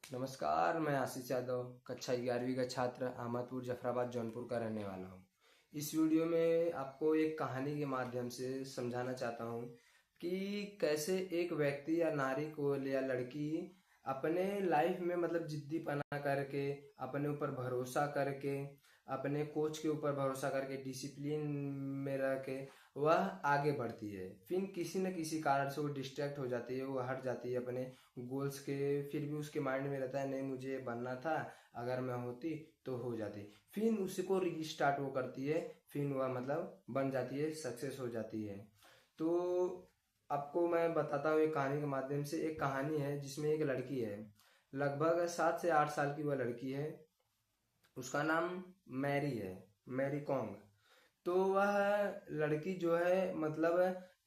नमस्कार, मैं आशीष यादव कक्षा 11वीं का छात्र अहमदपुर जफराबाद जौनपुर का रहने वाला हूँ। इस वीडियो में आपको एक कहानी के माध्यम से समझाना चाहता हूँ कि कैसे एक व्यक्ति या नारी को या लड़की अपने लाइफ में मतलब जिद्दीपना करके, अपने ऊपर भरोसा करके, अपने कोच के ऊपर भरोसा करके, डिसिप्लिन में रह के वह आगे बढ़ती है। फिर किसी न किसी कारण से वो डिस्ट्रैक्ट हो जाती है, वो हट जाती है अपने गोल्स के। फिर भी उसके माइंड में रहता है नहीं मुझे ये बनना था, अगर मैं होती तो हो जाती। फिर उसको रीस्टार्ट वो करती है, फिर वह मतलब बन जाती है, सक्सेस हो जाती है। तो आपको मैं बताता हूँ एक कहानी के माध्यम से। एक कहानी है जिसमें एक लड़की है, लगभग 7 से 8 साल की वह लड़की है। उसका नाम मैरी है, मैरी कॉन्ग। तो वह लड़की जो है मतलब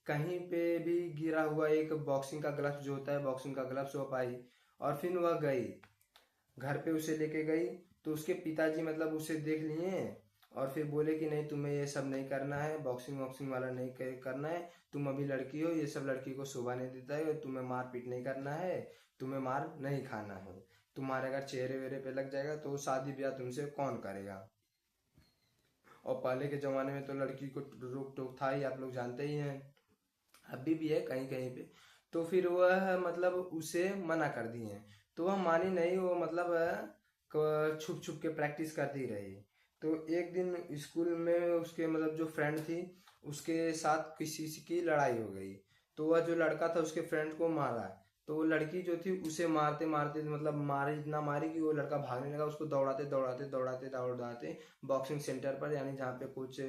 कहीं पे भी गिरा हुआ एक बॉक्सिंग का ग्लव्स जो होता है, बॉक्सिंग का ग्लव्स वो पाई और फिर वह गई घर पे, उसे लेके गई। तो उसके पिताजी मतलब उसे देख लिए और फिर बोले कि नहीं तुम्हें ये सब नहीं करना है, बॉक्सिंग वॉक्सिंग वाला नहीं करना है, तुम अभी लड़की हो, ये सब लड़की को शोभा नहीं देता है, तुम्हें मार पीट नहीं करना है, तुम्हें मार नहीं खाना है, तुम्हारे अगर चेहरे वेहरे पे लग जाएगा तो शादी ब्याह तुमसे कौन करेगा। और पहले के जमाने में तो लड़की को रोक टोक था ही, आप लोग जानते ही हैं, अभी भी है कहीं कहीं पे। तो फिर वह मतलब उसे मना कर दिए। तो वह मानी नहीं, वो मतलब छुप छुप के प्रैक्टिस करती रही। तो एक दिन स्कूल में उसके मतलब जो फ्रेंड थी उसके साथ किसी की लड़ाई हो गई। तो वह जो लड़का था उसके फ्रेंड को मारा। तो वो लड़की जो थी उसे मारते मारते मतलब मारी, इतना मारी कि वो लड़का भागने लगा। उसको दौड़ाते दौड़ाते दौड़ाते दौड़ाते बॉक्सिंग सेंटर पर, यानी जहाँ पे कोच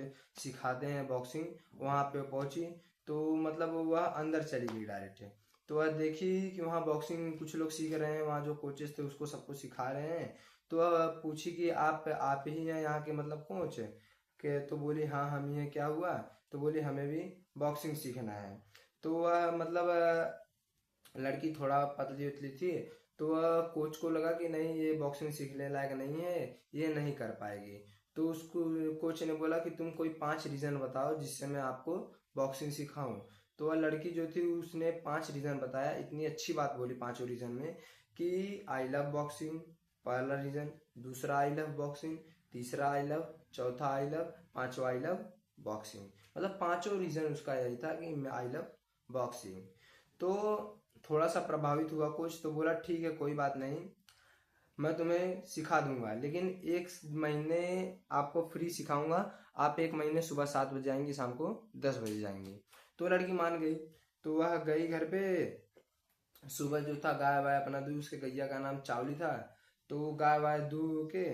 सिखाते हैं बॉक्सिंग, वहां पे पहुंची। तो मतलब वह अंदर चली गई डायरेक्ट। तो वह देखी कि वहाँ बॉक्सिंग कुछ लोग सीख रहे हैं, वहाँ जो कोचेस थे उसको सबको सिखा रहे हैं। तो वह पूछी कि आप ही हैं यहाँ के मतलब कोच के? तो बोली हाँ हम ही हैं, क्या हुआ? तो बोली हमें भी बॉक्सिंग सीखना है। तो वह मतलब लड़की थोड़ा पतली उतली थी। तो वह कोच को लगा कि नहीं ये बॉक्सिंग सीखने लायक नहीं है, ये नहीं कर पाएगी। तो उसको कोच ने बोला कि तुम कोई 5 रीजन बताओ जिससे मैं आपको बॉक्सिंग सिखाऊं। तो वह लड़की जो थी उसने 5 रीजन बताया, इतनी अच्छी बात बोली पांचों रीजन में कि आई लव बॉक्सिंग पहला रीजन, दूसरा आई लव बॉक्सिंग, तीसरा आई लव, चौथा आई लव, पांचवा आई लव बॉक्सिंग। मतलब पांचों रीजन उसका यही था कि मैं आई लव बॉक्सिंग। तो थोड़ा सा प्रभावित हुआ कोच, तो बोला ठीक है कोई बात नहीं, मैं तुम्हें सिखा दूंगा, लेकिन 1 महीने आपको फ्री सिखाऊंगा। आप 1 महीने सुबह 7 बजे आएंगी, शाम को 10 बजे जाएंगी। तो लड़की मान गई। तो वह गई घर पे। सुबह जो था गाय वाय अपना दूध, उसके गैया का नाम चावली था। तो वो गाय वाय दूह के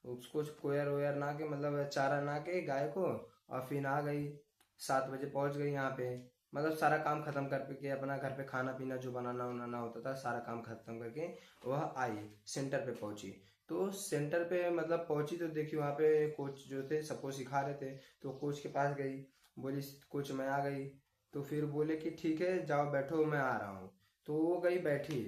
उसको कोयर वोयर ना के मतलब चारा ना के गाय को, और फिर आ गई। 7 बजे पहुंच गई यहाँ पे। मतलब सारा काम खत्म करके अपना घर पे खाना पीना जो बनाना उनाना होता था सारा काम खत्म करके वह आई, सेंटर पे पहुंची। तो सेंटर पे मतलब पहुंची तो देखी वहाँ पे कोच जो थे सबको सिखा रहे थे। तो कोच के पास गई, बोली कोच मैं आ गई। तो फिर बोले कि ठीक है जाओ बैठो मैं आ रहा हूँ। तो वो गई बैठी।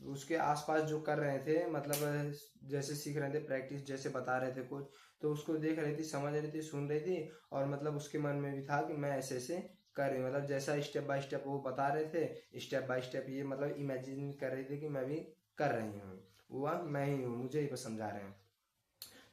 उसके आसपास जो कर रहे थे मतलब जैसे सीख रहे थे, प्रैक्टिस जैसे बता रहे थे कुछ, तो उसको देख रही थी, समझ रही थी, सुन रही थी। और मतलब उसके मन में भी था कि मैं ऐसे ऐसे कर रही हूँ, मतलब जैसा स्टेप बाय स्टेप वो बता रहे थे, स्टेप बाय स्टेप ये मतलब इमेजिन कर रही थी कि मैं भी कर रही हूँ, वह मैं ही हूँ, मुझे ही समझा रहे हैं।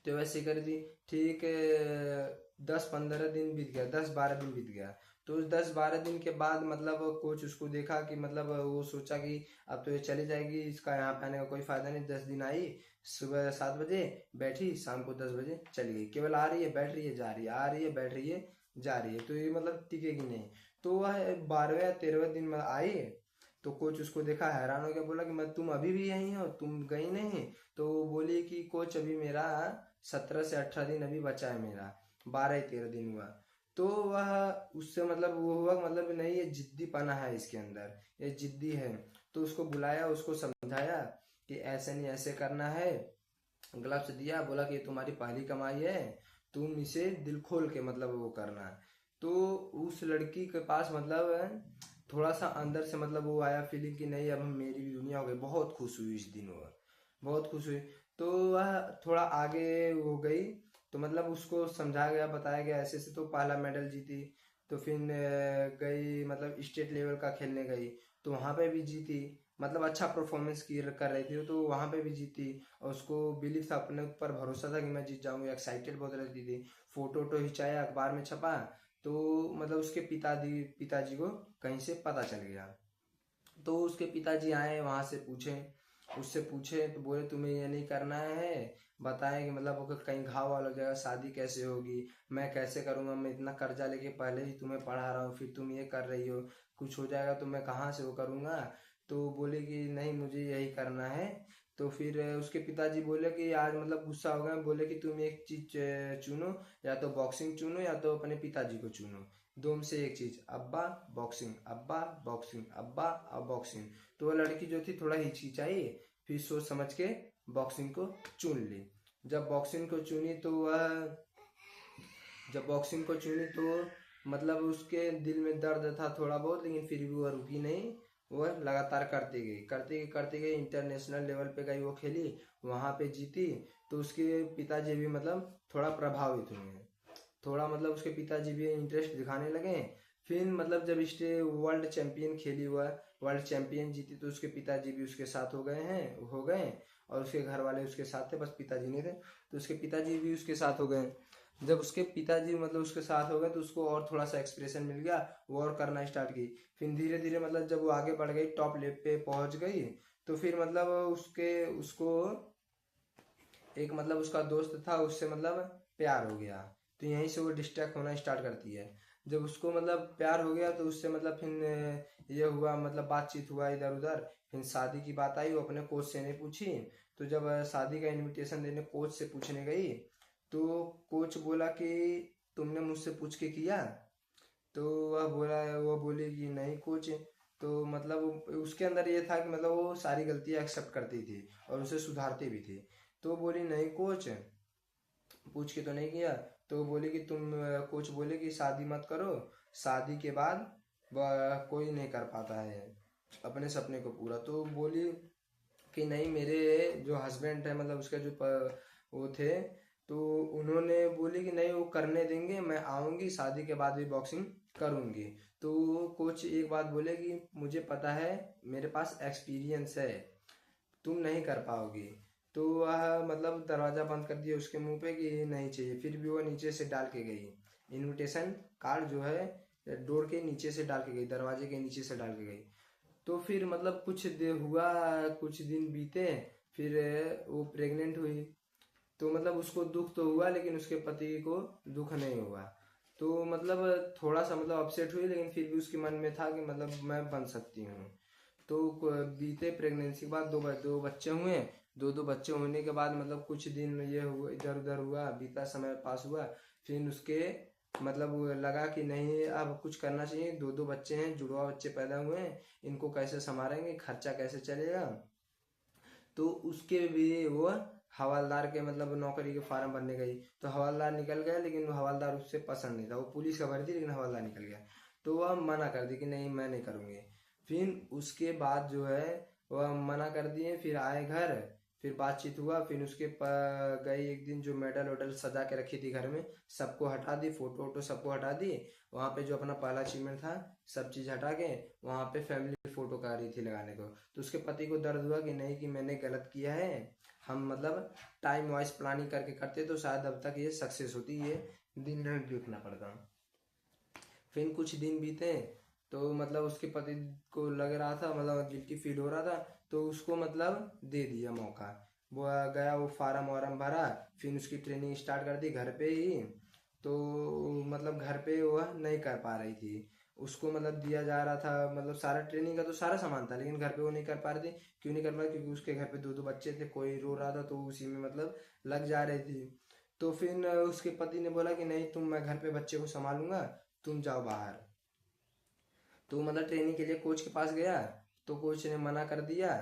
तो वैसे कर दी। ठीक है, 10-15 दिन बीत गया, 10-12 दिन बीत गया। तो उस 10-12 दिन के बाद मतलब कोच उसको देखा कि मतलब वो सोचा कि अब तो ये चली जाएगी, इसका यहाँ पे आने का कोई फायदा नहीं। 10 दिन आई, सुबह 7 बजे बैठी, शाम को 10 बजे चली गई, केवल आ रही है बैठ रही है जा रही है, आ रही है बैठ रही है जा रही है, तो ये मतलब टिकेगी नहीं। तो वह 12वें या 13वें दिन में आई। तो कोच उसको देखा, हैरान हो गया, बोला कि मैं तुम अभी भी यहीं हो, तुम गई नहीं? तो वो बोली कि कोच अभी मेरा 17 से 18 दिन अभी बचा है, मेरा 12 या 13 दिन हुआ। तो वह उससे मतलब वो हुआ मतलब नहीं ये जिद्दीपना है इसके अंदर, ये जिद्दी है। तो उसको बुलाया, उसको समझाया कि ऐसे नहीं ऐसे करना है, ग्लव्स दिया, बोला कि ये तुम्हारी पहली कमाई है, तुम इसे दिल खोल के मतलब वो करना। तो उस लड़की के पास मतलब थोड़ा सा अंदर से मतलब वो आया फीलिंग कि नहीं अब मेरी भी दुनिया हो गई। बहुत खुश हुई इस दिन, वो बहुत खुश हुई। तो वह थोड़ा आगे हो गई। तो मतलब उसको समझा गया, बताया गया ऐसे ऐसे, तो पहला मेडल जीती। तो फिर गई मतलब स्टेट लेवल का खेलने गई, तो वहां पे भी जीती। मतलब अच्छा परफॉर्मेंस की कर रही थी, तो वहां पे भी जीती। और उसको बिलीव था, अपने ऊपर भरोसा था कि मैं जीत जाऊंगी, एक्साइटेड बहुत रहती थी। फोटो वोटो खिंचाया, अखबार में छपा। तो मतलब उसके पिताजी को कहीं से पता चल गया। तो उसके पिताजी आए, वहां से पूछे, उससे पूछे तो बोले तुम्हें ये नहीं करना है, बताएं कि मतलब अगर कहीं घाव वाला हो जाएगा, शादी कैसे होगी, मैं कैसे करूंगा, मैं इतना कर्जा लेके पहले ही तुम्हें पढ़ा रहा हूँ, फिर तुम ये कर रही हो, कुछ हो जाएगा तो मैं कहाँ से वो करूंगा। तो बोले कि नहीं मुझे यही करना है। तो फिर उसके पिताजी बोले कि आज मतलब गुस्सा हो गए, बोले कि तुम एक चीज चुनो, या तो बॉक्सिंग चुनो या तो अपने पिताजी को चुनो, दो में से एक चीज, अब्बा बॉक्सिंग, अब्बा बॉक्सिंग, अब्बा अब बॉक्सिंग। तो वो लड़की जो थी थोड़ा हिचकिचाई, फिर सोच समझ के बॉक्सिंग को चुन ली। जब बॉक्सिंग को चुनी तो वह जब बॉक्सिंग को चुनी तो मतलब उसके दिल में दर्द था थोड़ा बहुत, लेकिन फिर भी वह रुकी नहीं। वह लगातार करते गई इंटरनेशनल लेवल पे गई, वो खेली, वहां पे जीती। तो उसके पिताजी भी मतलब थोड़ा प्रभावित हुए, थोड़ा मतलब उसके पिताजी भी इंटरेस्ट दिखाने लगे। फिर मतलब जब स्टे वर्ल्ड चैंपियन खेली, हुआ वर्ल्ड चैंपियन जीती, तो उसके पिताजी भी उसके साथ हो गए। और उसके घर वाले उसके साथ थे, बस पिताजी नहीं थे, तो उसके पिताजी भी उसके साथ हो गए। जब उसके पिताजी मतलब उसके साथ हो गए तो उसको और थोड़ा सा एक्सप्रेशन मिल गया, वो और करना स्टार्ट की। फिर धीरे धीरे मतलब जब वो आगे बढ़ गई, टॉप लेवल पे पहुंच गई, तो फिर मतलब उसके उसको एक मतलब उसका दोस्त था, उससे मतलब प्यार हो गया। तो यहीं से वो डिस्ट्रैक्ट होना स्टार्ट करती है। जब उसको मतलब प्यार हो गया तो उससे मतलब फिर ये हुआ, मतलब बातचीत हुआ इधर उधर। फिर शादी की बात आई, वो अपने कोच से नहीं पूछी। तो जब शादी का इनविटेशन देने कोच से पूछने गई, तो कोच बोला कि तुमने मुझसे पूछ के किया। तो वह बोली कि नहीं कोच। तो मतलब उसके अंदर ये था कि मतलब वो सारी गलतियां एक्सेप्ट करती थी और उसे सुधारती भी थी। तो बोली नहीं कोच, पूछ के तो नहीं किया। तो बोले कि कोच बोले कि शादी मत करो, शादी के बाद कोई नहीं कर पाता है अपने सपने को पूरा। तो बोली कि नहीं, मेरे जो हस्बैंड है मतलब उसका जो वो थे, तो उन्होंने बोली कि नहीं वो करने देंगे, मैं आऊंगी शादी के बाद भी बॉक्सिंग करूंगी। तो कोच एक बात बोले कि मुझे पता है, मेरे पास एक्सपीरियंस है, तुम नहीं कर पाओगी। तो वह मतलब दरवाजा बंद कर दिया उसके मुंह पे कि नहीं चाहिए। फिर भी वो नीचे से डाल के गई, इनविटेशन कार्ड जो है डोर के नीचे से डाल के गई, दरवाजे के नीचे से डाल के गई। तो फिर मतलब कुछ दिन बीते, फिर वो प्रेग्नेंट हुई। तो मतलब उसको दुख तो हुआ, लेकिन उसके पति को दुख नहीं हुआ। तो मतलब थोड़ा सा मतलब अपसेट हुई, लेकिन फिर भी उसके मन में था कि मतलब मैं बन सकती हूँ। तो बीते प्रेगनेंसी के बाद दो बच्चे हुए। दो बच्चे होने के बाद मतलब कुछ दिन ये हुआ, इधर उधर हुआ, बीता समय पास हुआ। फिर उसके मतलब वो लगा कि नहीं अब कुछ करना चाहिए, दो बच्चे हैं, जुड़वा बच्चे पैदा हुए हैं, इनको कैसे संभालेंगे, खर्चा कैसे चलेगा। तो उसके भी वो हवलदार के मतलब नौकरी के फार्म भरने गई। तो हवलदार निकल गया, लेकिन वो हवलदार उससे पसंद नहीं था, वो पुलिस का भर्ती, लेकिन हवलदार निकल गया। तो वह मना कर दी कि नहीं मैं नहीं करूँगी। फिर उसके बाद जो है वह मना कर दिए, फिर आए घर, फिर बातचीत हुआ। फिर गई एक दिन, जो मेडल वेडल सजा के रखी थी घर में, सबको हटा दी, फोटो वोटो सबको हटा दी। वहाँ पे जो अपना पहला अचीवमेंट था सब चीज़ हटा के वहाँ पे फैमिली फोटो कह रही थी लगाने को। तो उसके पति को दर्द हुआ कि नहीं, कि मैंने गलत किया है, हम मतलब टाइम वाइज प्लानिंग करके करते तो शायद अब तक ये सक्सेस होती, ये दिन नहीं देखना पड़ता। फिर कुछ दिन बीते, तो मतलब उसके पति को लग रहा था, मतलब गिल्टी फील हो रहा था, तो उसको मतलब दे दिया मौका। वो गया, वो फार्म वारम भरा, फिर उसकी ट्रेनिंग स्टार्ट कर दी घर पे ही। तो मतलब घर पे वह नहीं कर पा रही थी, उसको मतलब दिया जा रहा था मतलब सारा ट्रेनिंग का तो सारा सामान था, लेकिन घर पे वो नहीं कर पा रही थी। क्यों नहीं कर पा रही? क्योंकि उसके घर पे दो बच्चे थे, कोई रो रहा था तो उसी में मतलब लग जा रही थी। तो फिर उसके पति ने बोला कि नहीं मैं घर पे बच्चे को संभालूंगा, तुम जाओ बाहर। तो मतलब ट्रेनिंग के लिए कोच के पास गया, तो कोच ने मना कर दिया।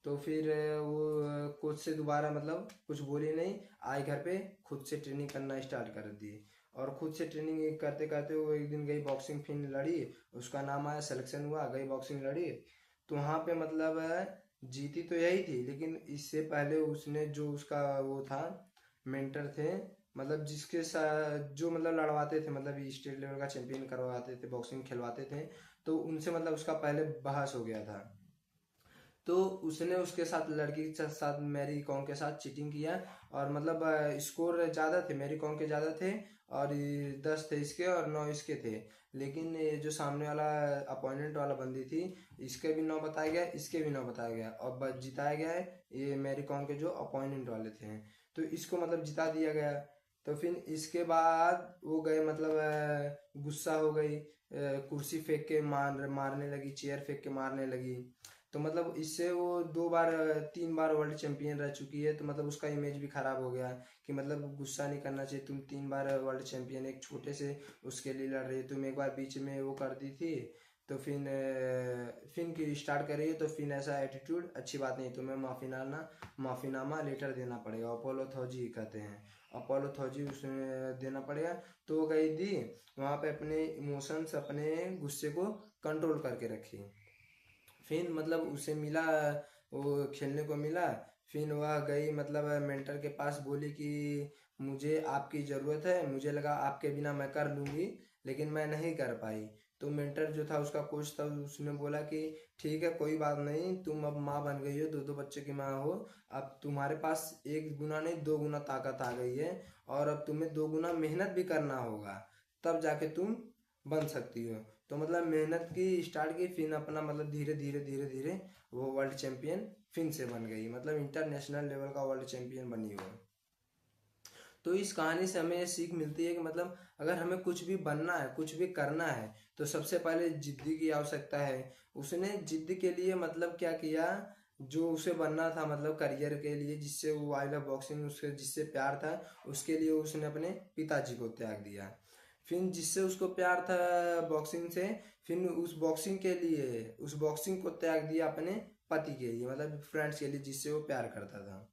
तो फिर वो कोच से दोबारा मतलब कुछ बोली नहीं, आए घर पे, खुद से ट्रेनिंग करना स्टार्ट कर दी। और खुद से ट्रेनिंग करते करते वो एक दिन गई बॉक्सिंग, फिर लड़ी, उसका नाम आया, सिलेक्शन हुआ, गई बॉक्सिंग लड़ी। तो वहाँ पे मतलब जीती तो यही थी, लेकिन इससे पहले उसने जो उसका वो था, मेंटर थे, मतलब जिसके साथ जो मतलब लड़वाते थे, मतलब स्टेट लेवल का चैंपियन करवाते थे, बॉक्सिंग खिलवाते थे, तो उनसे मतलब उसका पहले बहस हो गया था। तो उसने उसके साथ लड़की के साथ मैरी कॉम के साथ चीटिंग किया। और मतलब स्कोर ज़्यादा थे, मैरी कॉम के ज़्यादा थे, और 10 थे इसके और 9 इसके थे। लेकिन ये जो सामने वाला अपोनेंट वाला बंदी थी, इसके भी 9 बताया गया, इसके भी 9 बताया गया, और बस जिताया गया है ये मैरी कॉम के जो अपोनेंट वाले थे, तो इसको मतलब जिता दिया गया। तो फिर इसके बाद वो गए मतलब गुस्सा हो गई, कुर्सी फेंक के मारने लगी, चेयर फेंक के मारने लगी। तो मतलब इससे वो 2 बार 3 बार वर्ल्ड चैंपियन रह चुकी है, तो मतलब उसका इमेज भी खराब हो गया कि मतलब गुस्सा नहीं करना चाहिए, तुम 3 बार वर्ल्ड चैंपियन एक छोटे से उसके लिए लड़ रही, तुम एक बार बीच में वो कर दी थी, तो फिर की स्टार्ट कर रही है, तो फिर ऐसा एटीट्यूड अच्छी बात नहीं, तुम्हें माफीनामा लेटर देना पड़ेगा, अपोलोथॉजी कहते हैं, अपोलोथॉजी उसमें देना पड़ेगा। तो वो गई दी वहाँ पे, अपने इमोशंस अपने गुस्से को कंट्रोल करके रखी। फिर मतलब उसे मिला, वो खेलने को मिला। फिर वह गई मतलब मेंटर के पास, बोली कि मुझे आपकी ज़रूरत है, मुझे लगा आपके बिना मैं कर लूँगी, लेकिन मैं नहीं कर पाई। तो मेंटर जो था उसका कोच था, उसने बोला कि ठीक है कोई बात नहीं, तुम अब माँ बन गई हो, 2 बच्चे की माँ हो, अब तुम्हारे पास 1 गुना नहीं 2 गुना ताकत आ गई है, और अब तुम्हें 2 गुना मेहनत भी करना होगा, तब जाके तुम बन सकती हो। तो मतलब मेहनत की स्टार्ट की, फिर अपना मतलब धीरे धीरे धीरे धीरे वो वर्ल्ड चैंपियन फिर से बन गई, मतलब इंटरनेशनल लेवल का वर्ल्ड चैंपियन बनी वो। तो इस कहानी से हमें ये सीख मिलती है कि मतलब अगर हमें कुछ भी बनना है, कुछ भी करना है, तो सबसे पहले जिद्दी की आवश्यकता है। उसने जिद्द के लिए मतलब क्या किया, जो उसे बनना था मतलब करियर के लिए, जिससे वो आई लव बॉक्सिंग उसके जिससे प्यार था, उसके लिए उसने अपने पिताजी को त्याग दिया। फिर जिससे उसको प्यार था बॉक्सिंग से, फिर उस बॉक्सिंग के लिए उस बॉक्सिंग को त्याग दिया अपने पति के लिए, मतलब फ्रेंड्स के लिए जिससे वो प्यार करता था,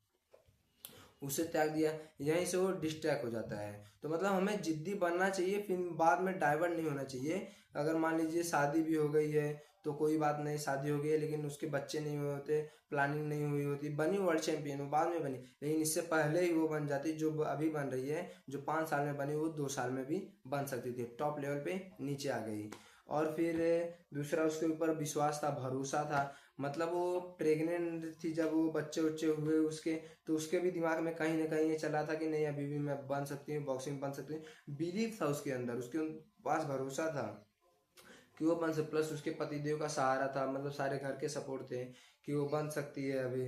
उसे त्याग दिया। यहीं से वो डिस्ट्रैक्ट हो जाता है। तो मतलब हमें जिद्दी बनना चाहिए, फिर बाद में डाइवर्ट नहीं होना चाहिए। अगर मान लीजिए शादी भी हो गई है, तो कोई बात नहीं, शादी हो गई है लेकिन उसके बच्चे नहीं हुए होते, प्लानिंग नहीं हुई होती, बनी वर्ल्ड चैंपियन वो बाद में बनी, लेकिन इससे पहले ही वो बन जाती, जो अभी बन रही है, जो 5 साल में बनी, वो 2 साल में भी बन सकती थी, टॉप लेवल पे नीचे आ गई। और फिर दूसरा उसके ऊपर विश्वास था, भरोसा था। मतलब वो प्रेग्नेंट थी जब वो बच्चे उच्चे हुए उसके, तो उसके भी दिमाग में कहीं ना कहीं ये चला था कि नहीं अभी भी मैं बन सकती हूँ, बॉक्सिंग बन सकती हूँ, बिलीव था उसके अंदर, उसके पास भरोसा था कि वो बन सकती, प्लस उसके पतिदेव का सहारा था, मतलब सारे घर के सपोर्ट थे कि वो बन सकती है अभी।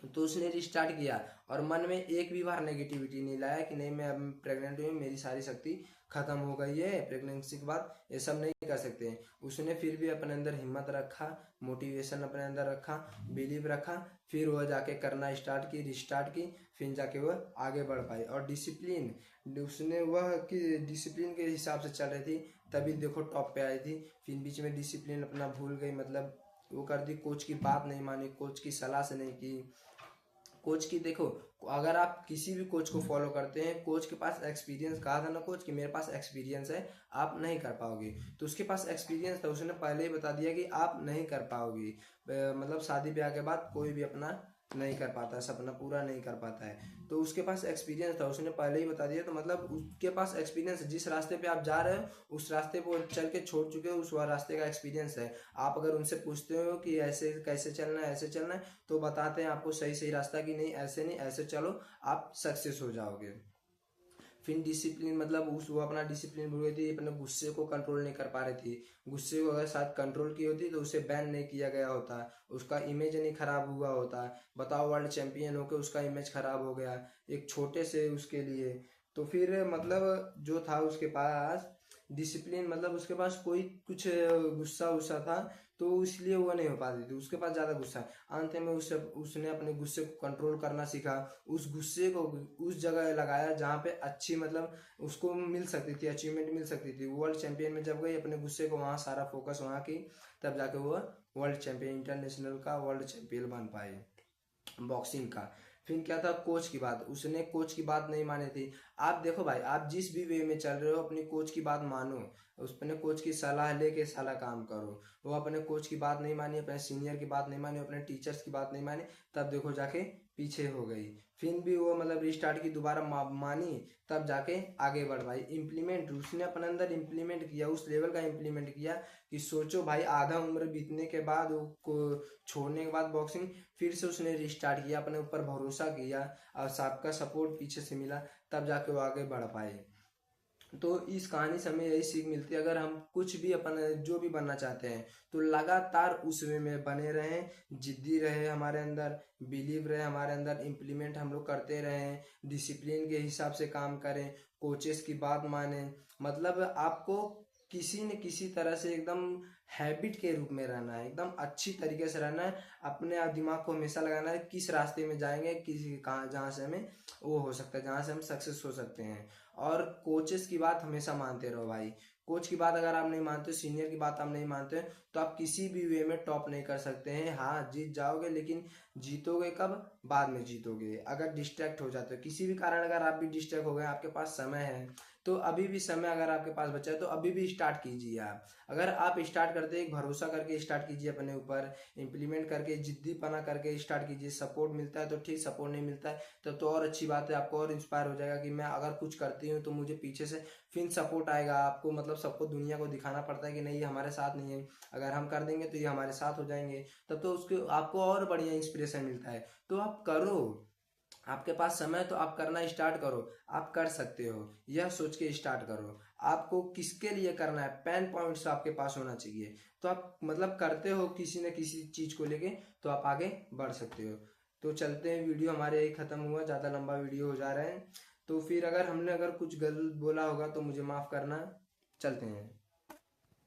तो उसने रिस्टार्ट किया, और मन में एक भी बार नेगेटिविटी नहीं लाया कि नहीं मैं अब प्रेग्नेंट हुई, मेरी सारी शक्ति खत्म हो गई है, प्रेगनेंसी के बाद ये सब नहीं कर सकते। उसने फिर भी अपने अंदर हिम्मत रखा, मोटिवेशन अपने अंदर रखा, बिलीव रखा, फिर वह जाके करना स्टार्ट की, रिस्टार्ट की, फिर जाके वह आगे बढ़ पाई। और डिसिप्लिन, उसने वह कि डिसिप्लिन के हिसाब से चल रही थी, तभी देखो टॉप पे आई थी। फिर बीच में डिसिप्लिन अपना भूल गई, मतलब वो कर दी, कोच की बात नहीं मानी, कोच की सलाह से नहीं की। कोच की देखो, अगर आप किसी भी कोच को फॉलो करते हैं, कोच के पास एक्सपीरियंस, कहा था ना कोच कि मेरे पास एक्सपीरियंस है, आप नहीं कर पाओगे, तो उसके पास एक्सपीरियंस था, उसने पहले ही बता दिया कि आप नहीं कर पाओगी। मतलब शादी ब्याह के बाद कोई भी अपना नहीं कर पाता, सपना पूरा नहीं कर पाता है, तो उसके पास एक्सपीरियंस था, उसने पहले ही बता दिया। तो मतलब उसके पास एक्सपीरियंस, जिस रास्ते पे आप जा रहे हो उस रास्ते पे वो चल के छोड़ चुके हो, उस रास्ते का एक्सपीरियंस है। आप अगर उनसे पूछते हो कि ऐसे कैसे चलना है, ऐसे चलना है, तो बताते हैं आपको सही सही रास्ता, कि नहीं ऐसे नहीं, ऐसे चलो, आप सक्सेस हो जाओगे। फिर डिसिप्लिन, मतलब उस वो अपना डिसिप्लिन भूल गई थी, अपने गुस्से को कंट्रोल नहीं कर पा रही थी। गुस्से को अगर साथ कंट्रोल की होती तो उसे बैन नहीं किया गया होता, उसका इमेज नहीं खराब हुआ होता। बताओ, वर्ल्ड चैंपियन होकर उसका इमेज खराब हो गया एक छोटे से उसके लिए। तो फिर मतलब जो था उसके पास डिसिप्लिन, मतलब उसके पास कोई कुछ गुस्सा उस्सा था, तो इसलिए वो नहीं हो पाती थी, उसके पास ज़्यादा गुस्सा। अंत में उसने अपने गुस्से को कंट्रोल करना सीखा, उस गुस्से को उस जगह लगाया जहाँ पे अच्छी, मतलब उसको मिल सकती थी, अचीवमेंट मिल सकती थी। वर्ल्ड चैंपियन में जब गई, अपने गुस्से को वहाँ सारा फोकस वहाँ की, तब जाके वो वर्ल्ड चैंपियन, इंटरनेशनल का वर्ल्ड चैंपियन बन पाए बॉक्सिंग का। फिर क्या था, कोच की बात, उसने कोच की बात नहीं मानी थी। आप देखो भाई, आप जिस भी वे में चल रहे हो अपनी कोच की बात मानो। उस अपने कोच की सलाह लेके साला काम करो। वो अपने कोच की बात नहीं मानी, अपने सीनियर की बात नहीं मानी, अपने टीचर्स की बात नहीं मानी, तब देखो जाके पीछे हो गई। फिर भी वो मतलब रिस्टार्ट की, दोबारा मानी, तब जाके आगे बढ़ पाई। इम्प्लीमेंट उसने अपने अंदर इम्प्लीमेंट किया, उस लेवल का इम्प्लीमेंट किया कि सोचो भाई, आधा उम्र बीतने के बाद वो को छोड़ने के बाद बॉक्सिंग फिर से उसने रिस्टार्ट किया, अपने ऊपर भरोसा किया और सबका सपोर्ट पीछे से मिला, तब जाके वो आगे बढ़ पाए। तो इस कहानी से हमें यही सीख मिलती है, अगर हम कुछ भी अपन जो भी बनना चाहते हैं तो लगातार उस वे में बने रहें, जिद्दी रहे, हमारे अंदर बिलीव रहे, हमारे अंदर इम्प्लीमेंट हम लोग करते रहें, डिसिप्लिन के हिसाब से काम करें, कोचेस की बात माने। मतलब आपको किसी न किसी तरह से एकदम हैबिट के रूप में रहना है, एकदम अच्छी तरीके से रहना है। अपने आप दिमाग को हमेशा लगाना है किस रास्ते में जाएंगे, किसी कहाँ जहाँ से हमें वो हो सकता है, जहाँ से हम सक्सेस हो सकते हैं। और कोचेस की बात हमेशा मानते रहो भाई। कोच की बात अगर आप नहीं मानते, सीनियर की बात आप नहीं मानते, तो आप किसी भी वे में टॉप नहीं कर सकते हैं। हाँ जीत जाओगे, लेकिन जीतोगे कब? बाद में जीतोगे। अगर डिस्ट्रैक्ट हो जाते हो किसी भी कारण, अगर आप भी डिस्ट्रैक्ट हो गए, आपके पास समय है तो अभी भी समय अगर आपके पास बचा है तो अभी भी स्टार्ट कीजिए आप। अगर आप स्टार्ट करते एक भरोसा करके स्टार्ट कीजिए, अपने ऊपर इम्प्लीमेंट करके, जिद्दीपना करके स्टार्ट कीजिए। सपोर्ट मिलता है तो ठीक, सपोर्ट नहीं मिलता है तब तो और अच्छी बात है, आपको और इंस्पायर हो जाएगा कि मैं अगर कुछ करती हूँ तो मुझे पीछे से फिर सपोर्ट आएगा। आपको मतलब सबको, दुनिया को दिखाना पड़ता है कि नहीं ये हमारे साथ नहीं है, अगर हम कर देंगे तो ये हमारे साथ हो जाएंगे, तब तो उसके आपको और बढ़िया इंस्पिरेशन मिलता है। तो आप करो, आपके पास समय तो आप करना स्टार्ट करो, आप कर सकते हो, यह सोच के स्टार्ट करो। आपको किसके लिए करना है, पेन पॉइंट्स आपके पास होना चाहिए, तो आप मतलब करते हो किसी न किसी चीज को लेके, तो आप आगे बढ़ सकते हो। तो चलते हैं, वीडियो हमारे यही खत्म हुआ, ज़्यादा लंबा वीडियो हो जा रहा है। तो फिर अगर हमने कुछ गलत बोला होगा तो मुझे माफ़ करना। चलते हैं।